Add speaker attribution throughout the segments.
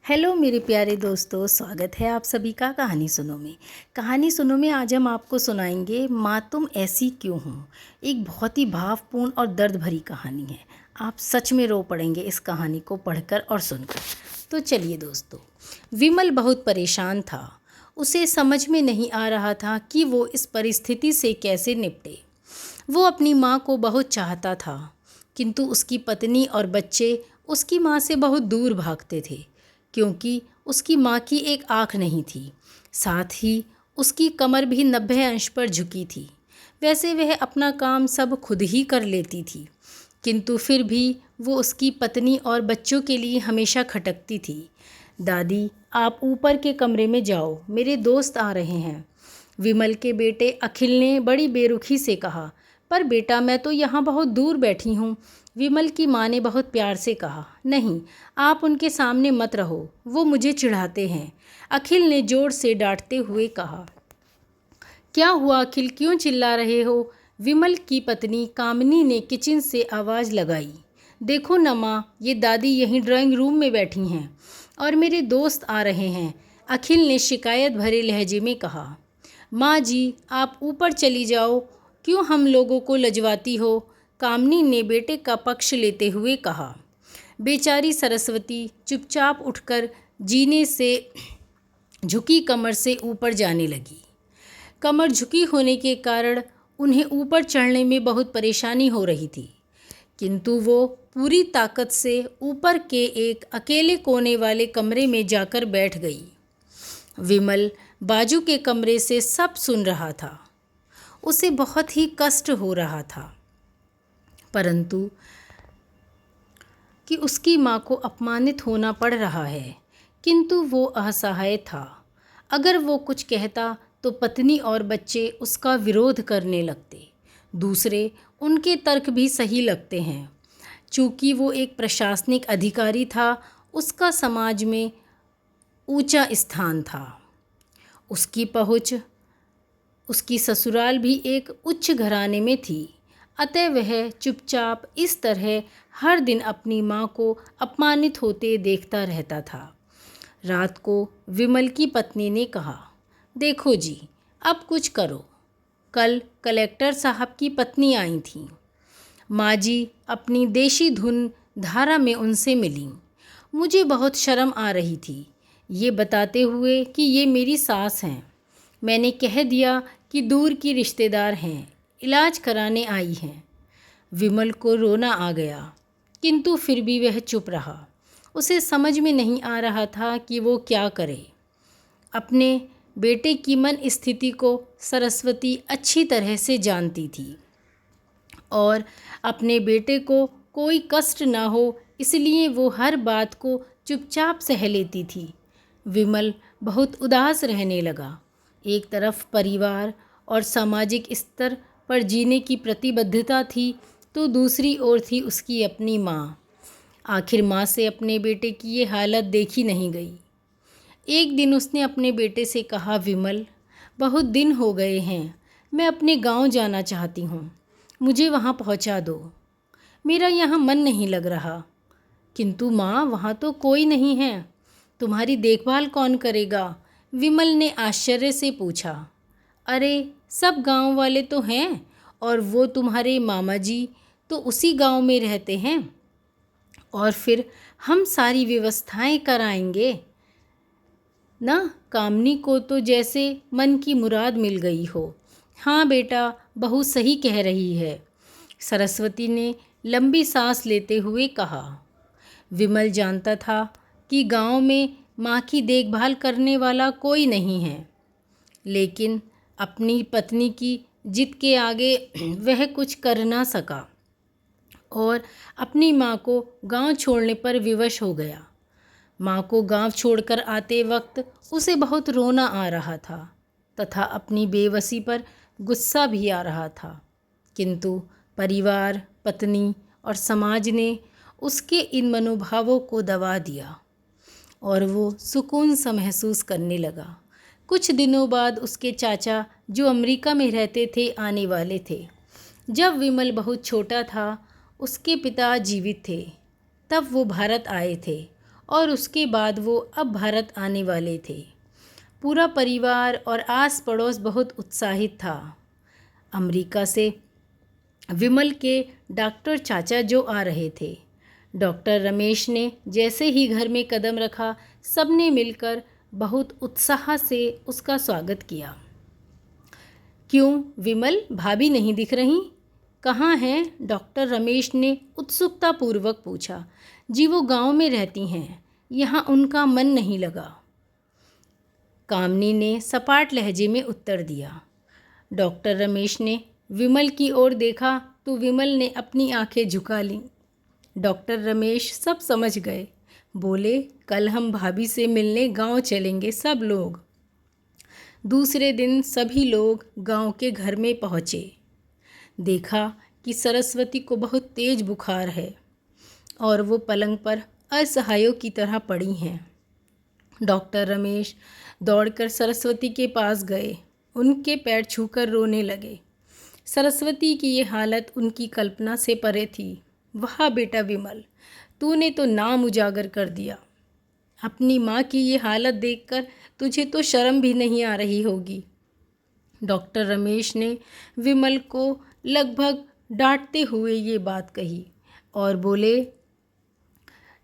Speaker 1: Hello मेरे प्यारे दोस्तों, स्वागत है आप सभी का कहानी सुनो में। कहानी सुनो में आज हम आपको सुनाएंगे माँ तुम ऐसी क्यों हो। एक बहुत ही भावपूर्ण और दर्द भरी कहानी है। आप सच में रो पड़ेंगे इस कहानी को पढ़कर और सुनकर। तो चलिए दोस्तों, विमल बहुत परेशान था। उसे समझ में नहीं आ रहा था कि वो इस परिस्थिति से कैसे निपटे। वो अपनी माँ को बहुत चाहता था, किंतु उसकी पत्नी और बच्चे उसकी माँ से बहुत दूर भागते थे, क्योंकि उसकी माँ की एक आँख नहीं थी। साथ ही उसकी कमर भी 90 अंश पर झुकी थी। वैसे वह अपना काम सब खुद ही कर लेती थी, किंतु फिर भी वो उसकी पत्नी और बच्चों के लिए हमेशा खटकती थी। दादी, आप ऊपर के कमरे में जाओ, मेरे दोस्त आ रहे हैं। विमल के बेटे अखिल ने बड़ी बेरुखी से कहा। पर बेटा, मैं तो यहाँ बहुत दूर बैठी हूँ। विमल की माँ ने बहुत प्यार से कहा। नहीं, आप उनके सामने मत रहो, वो मुझे चिढ़ाते हैं। अखिल ने ज़ोर से डांटते हुए कहा। क्या हुआ अखिल, क्यों चिल्ला रहे हो? विमल की पत्नी कामिनी ने किचन से आवाज़ लगाई। देखो न माँ, ये दादी यहीं ड्राइंग रूम में बैठी हैं और मेरे दोस्त आ रहे हैं। अखिल ने शिकायत भरे लहजे में कहा। माँ जी, आप ऊपर चली जाओ, क्यों हम लोगों को लजवाती हो? कामिनी ने बेटे का पक्ष लेते हुए कहा। बेचारी सरस्वती चुपचाप उठकर जीने से झुकी कमर से ऊपर जाने लगी। कमर झुकी होने के कारण उन्हें ऊपर चढ़ने में बहुत परेशानी हो रही थी, किंतु वो पूरी ताकत से ऊपर के एक अकेले कोने वाले कमरे में जाकर बैठ गई। विमल बाजू के कमरे से सब सुन रहा था। उसे बहुत ही कष्ट हो रहा था, परंतु कि उसकी माँ को अपमानित होना पड़ रहा है, किंतु वो असहाय था। अगर वो कुछ कहता तो पत्नी और बच्चे उसका विरोध करने लगते। दूसरे, उनके तर्क भी सही लगते हैं। चूँकि वो एक प्रशासनिक अधिकारी था, उसका समाज में ऊंचा स्थान था। उसकी पहुँच, उसकी ससुराल भी एक उच्च घराने में थी। अतः वह चुपचाप इस तरह हर दिन अपनी माँ को अपमानित होते देखता रहता था। रात को विमल की पत्नी ने कहा, देखो जी, अब कुछ करो। कल कलेक्टर साहब की पत्नी आई थी। माँ जी अपनी देशी धुन धारा में उनसे मिली। मुझे बहुत शर्म आ रही थी, ये बताते हुए कि ये मेरी सास हैं। मैंने कह दिया कि दूर की रिश्तेदार हैं, इलाज कराने आई हैं। विमल को रोना आ गया, किंतु फिर भी वह चुप रहा। उसे समझ में नहीं आ रहा था कि वो क्या करे। अपने बेटे की मन स्थिति को सरस्वती अच्छी तरह से जानती थी और अपने बेटे को कोई कष्ट ना हो, इसलिए वो हर बात को चुपचाप सह लेती थी। विमल बहुत उदास रहने लगा। एक तरफ परिवार और सामाजिक स्तर पर जीने की प्रतिबद्धता थी, तो दूसरी ओर थी उसकी अपनी माँ। आखिर माँ से अपने बेटे की ये हालत देखी नहीं गई। एक दिन उसने अपने बेटे से कहा, विमल, बहुत दिन हो गए हैं, मैं अपने गांव जाना चाहती हूँ, मुझे वहाँ पहुँचा दो। मेरा यहाँ मन नहीं लग रहा। किंतु माँ, वहाँ तो कोई नहीं है, तुम्हारी देखभाल कौन करेगा? विमल ने आश्चर्य से पूछा। अरे, सब गांव वाले तो हैं, और वो तुम्हारे मामा जी तो उसी गांव में रहते हैं, और फिर हम सारी व्यवस्थाएं कराएंगे ना। कामनी को तो जैसे मन की मुराद मिल गई हो। हाँ बेटा, बहू सही कह रही है, सरस्वती ने लंबी सांस लेते हुए कहा। विमल जानता था कि गांव में माँ की देखभाल करने वाला कोई नहीं है, लेकिन अपनी पत्नी की जिद के आगे वह कुछ कर ना सका और अपनी माँ को गांव छोड़ने पर विवश हो गया। माँ को गांव छोड़कर आते वक्त उसे बहुत रोना आ रहा था तथा अपनी बेबसी पर गुस्सा भी आ रहा था, किंतु परिवार, पत्नी और समाज ने उसके इन मनोभावों को दबा दिया और वो सुकून सा महसूस करने लगा। कुछ दिनों बाद उसके चाचा, जो अमेरिका में रहते थे, आने वाले थे। जब विमल बहुत छोटा था, उसके पिता जीवित थे। तब वो भारत आए थे और उसके बाद वो अब भारत आने वाले थे। पूरा परिवार और आस पड़ोस बहुत उत्साहित था। अमेरिका से विमल के डॉक्टर चाचा जो आ रहे थे। डॉक्टर रमेश ने जैसे ही घर में कदम रखा, सबने मिलकर बहुत उत्साह से उसका स्वागत किया। क्यों विमल, भाभी नहीं दिख रही? कहाँ हैं? डॉक्टर रमेश ने उत्सुकतापूर्वक पूछा। जी वो गांव में रहती हैं, यहाँ उनका मन नहीं लगा, कामनी ने सपाट लहजे में उत्तर दिया। डॉक्टर रमेश ने विमल की ओर देखा तो विमल ने अपनी आंखें झुका लीं। डॉक्टर रमेश सब समझ गए। बोले, कल हम भाभी से मिलने गांव चलेंगे सब लोग। दूसरे दिन सभी लोग गांव के घर में पहुँचे। देखा कि सरस्वती को बहुत तेज बुखार है और वो पलंग पर असहायों की तरह पड़ी हैं। डॉक्टर रमेश दौड़कर सरस्वती के पास गए, उनके पैर छूकर रोने लगे। सरस्वती की ये हालत उनकी कल्पना से परे थी। वाह बेटा विमल, तूने तो नाम उजागर कर दिया। अपनी माँ की ये हालत देखकर तुझे तो शर्म भी नहीं आ रही होगी। डॉक्टर रमेश ने विमल को लगभग डांटते हुए ये बात कही और बोले,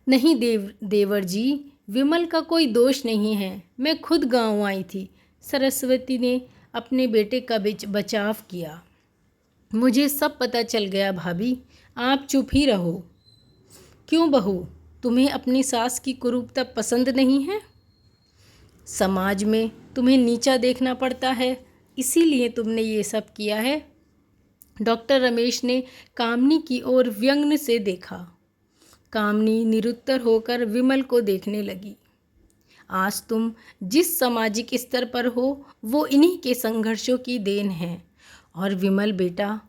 Speaker 1: नहीं देवर जी, विमल का कोई दोष नहीं है, मैं खुद गांव आई थी। सरस्वती ने अपने बेटे का बचाव किया। मुझे सब पता चल गया भाभी, आप चुप ही रहो। क्यों बहू, तुम्हें अपनी सास की कुरूपता पसंद नहीं है? समाज में तुम्हें नीचा देखना पड़ता है, इसीलिए तुमने ये सब किया है। डॉक्टर रमेश ने कामनी की ओर व्यंग्य से देखा। कामनी निरुत्तर होकर विमल को देखने लगी। आज तुम जिस सामाजिक स्तर पर हो वो इन्हीं के संघर्षों की देन है। और विमल बेटा,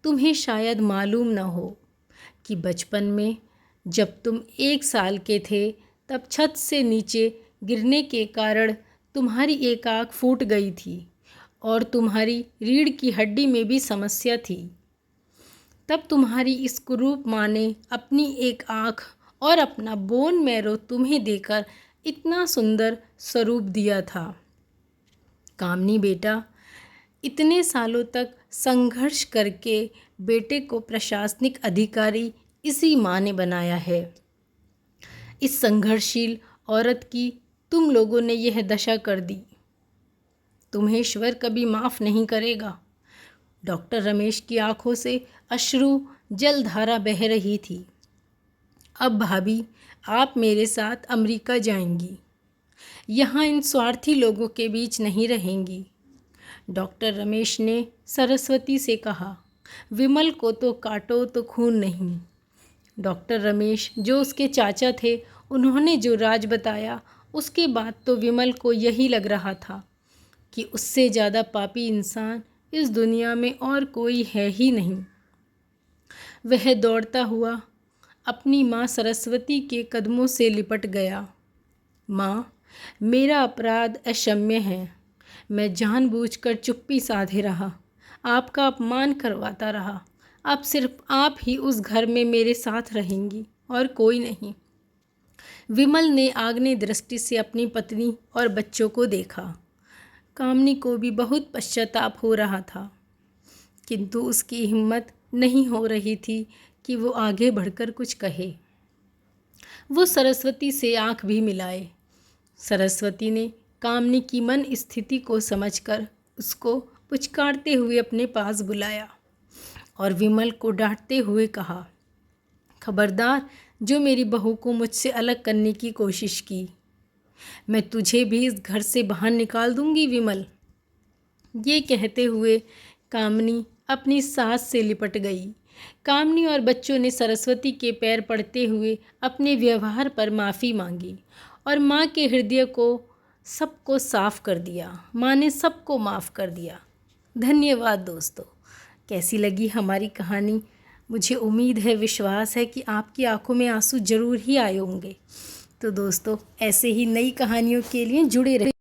Speaker 1: तुम्हें शायद मालूम न हो कि बचपन में जब तुम 1 साल के थे तब छत से नीचे गिरने के कारण तुम्हारी एक आँख फूट गई थी और तुम्हारी रीढ़ की हड्डी में भी समस्या थी। तब तुम्हारी इस कुरूप माँ ने अपनी एक आँख और अपना बोन मैरो तुम्हें देकर इतना सुंदर स्वरूप दिया था। कामनी बेटा, इतने सालों तक संघर्ष करके बेटे को प्रशासनिक अधिकारी इसी माँ ने बनाया है। इस संघर्षशील औरत की तुम लोगों ने यह दशा कर दी। तुम्हें ईश्वर कभी माफ़ नहीं करेगा। डॉक्टर रमेश की आंखों से अश्रु जलधारा बह रही थी। अब भाभी, आप मेरे साथ अमेरिका जाएंगी, यहाँ इन स्वार्थी लोगों के बीच नहीं रहेंगी। डॉक्टर रमेश ने सरस्वती से कहा, विमल को तो काटो तो खून नहीं। डॉक्टर रमेश जो उसके चाचा थे, उन्होंने जो राज बताया उसके बाद तो विमल को यही लग रहा था कि उससे ज़्यादा पापी इंसान इस दुनिया में और कोई है ही नहीं। वह दौड़ता हुआ अपनी माँ सरस्वती के कदमों से लिपट गया। माँ, मेरा अपराध अक्षम्य है। मैं जानबूझकर चुप्पी साधे रहा, आपका अपमान करवाता रहा। अब सिर्फ आप ही उस घर में मेरे साथ रहेंगी और कोई नहीं। विमल ने आग्नेय दृष्टि से अपनी पत्नी और बच्चों को देखा। कामनी को भी बहुत पश्चाताप हो रहा था, किंतु उसकी हिम्मत नहीं हो रही थी कि वो आगे बढ़कर कुछ कहे। वो सरस्वती से आंख भी मिलाए। सरस्वती ने कामनी की मन स्थिति को समझकर उसको पुचकारते हुए अपने पास बुलाया और विमल को डांटते हुए कहा, खबरदार जो मेरी बहू को मुझसे अलग करने की कोशिश की, मैं तुझे भी इस घर से बाहर निकाल दूंगी विमल। ये कहते हुए कामनी अपनी सास से लिपट गई। कामनी और बच्चों ने सरस्वती के पैर पड़ते हुए अपने व्यवहार पर माफ़ी मांगी और माँ के हृदय को सबको साफ कर दिया। माँ ने सबको माफ़ कर दिया। धन्यवाद दोस्तों। कैसी लगी हमारी कहानी? मुझे उम्मीद है, विश्वास है कि आपकी आंखों में आंसू ज़रूर ही आए होंगे। तो दोस्तों, ऐसे ही नई कहानियों के लिए जुड़े रहिए।